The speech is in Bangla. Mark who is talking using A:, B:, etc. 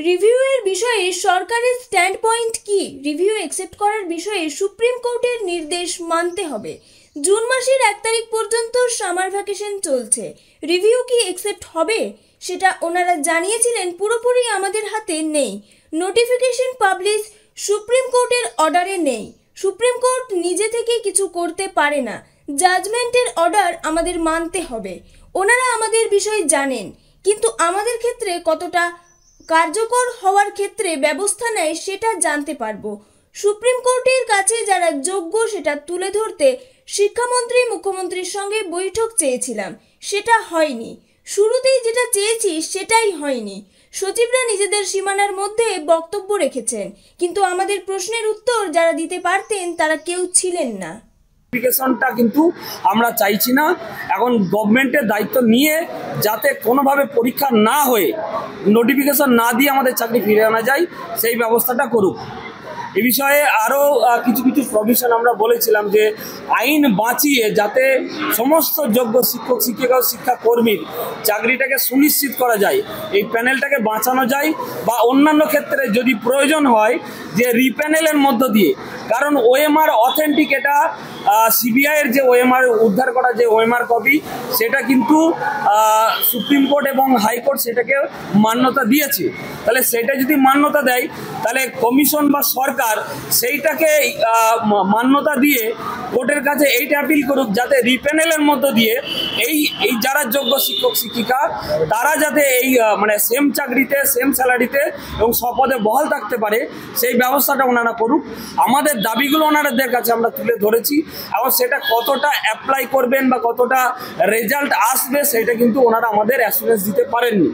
A: রিভিউয়ের বিষয়ে সরকারের স্ট্যান্ড পয়েন্ট কি? রিভিউ অ্যাকসেপ্ট করার বিষয়ে সুপ্রিম কোর্টের নির্দেশ মানতে হবে। জুন মাসের 1 তারিখ পর্যন্ত সামার ভ্যাকেশন চলছে। রিভিউ কি অ্যাকসেপ্ট হবে সেটা ওনারা জানিয়েছিলেন পুরোপুরি আমাদের হাতে নেই। নোটিফিকেশন পাবলিশ সুপ্রিম কোর্টের অর্ডারে নেই। সুপ্রিম কোর্ট নিজে থেকে কিছু করতে পারে না। জাজমেন্টের অর্ডার আমাদের মানতে হবে। ওনারা আমাদের বিষয় জানেন, কিন্তু আমাদের ক্ষেত্রে কতটা কার্যকর হওয়ার ক্ষেত্রে ব্যবস্থা নেয় সেটা জানতে পারবো। সুপ্রিম কোর্টের কাছে যারা যোগ্য সেটা তুলে ধরতে শিক্ষামন্ত্রী মুখ্যমন্ত্রীর সঙ্গে বৈঠক চেয়েছিলাম, সেটা হয়নি। শুরুতেই যেটা চেয়েছি সেটাই হয়নি। সচিবরা নিজেদের সীমানার মধ্যে বক্তব্য রেখেছেন, কিন্তু আমাদের প্রশ্নের উত্তর যারা দিতে পারতেন তারা কেউ ছিলেন না।
B: নোটিফিকেশনটা কিন্তু আমরা চাইছি না। এখন গভর্নমেন্টের দায়িত্ব নিয়ে যাতে কোনোভাবে পরীক্ষা না হয়ে নোটিফিকেশন না দিয়ে আমাদের চাকরি ফিরে আনা যায় সেই ব্যবস্থাটা করুক। এ বিষয়ে আরও কিছু কিছু প্রভিশন আমরা বলেছিলাম যে আইন বাঁচিয়ে যাতে সমস্ত যোগ্য শিক্ষক শিক্ষিকা ও শিক্ষাকর্মীর চাকরিটাকে সুনিশ্চিত করা যায়, এই প্যানেলটাকে বাঁচানো যায়, বা অন্যান্য ক্ষেত্রে যদি প্রয়োজন হয় যে রিপ্যানেলের মধ্য দিয়ে, কারণ ওএমআর অথেন্টিক, এটা সিবিআইয়ের যে ওএমআর উদ্ধার করা যে ওএমআর কপি সেটা কিন্তু সুপ্রিম কোর্ট এবং হাইকোর্ট সেটাকে মান্যতা দিয়েছে। তাহলে সেটা যদি মান্যতা দেয় তাহলে কমিশন বা সরকার সেইটাকে মান্যতা দিয়ে কোর্টের কাছে এইটা অ্যাপিল করুক যাতে রিপ্যানেলের মধ্য দিয়ে এই যারা যোগ্য শিক্ষক শিক্ষিকা তারা যাতে এই মানে সেম চাকরিতে সেম স্যালারিতে এবং স্বপদে বহাল থাকতে পারে সেই ব্যবস্থাটা ওনারা করুক। আমাদের দাবিগুলো ওনাদের কাছে আমরা তুলে ধরেছি, এবং সেটা কতটা অ্যাপ্লাই করবেন বা কতটা রেজাল্ট আসবে সেটা কিন্তু ওনারা আমাদের অ্যাসুরেন্স দিতে পারেননি।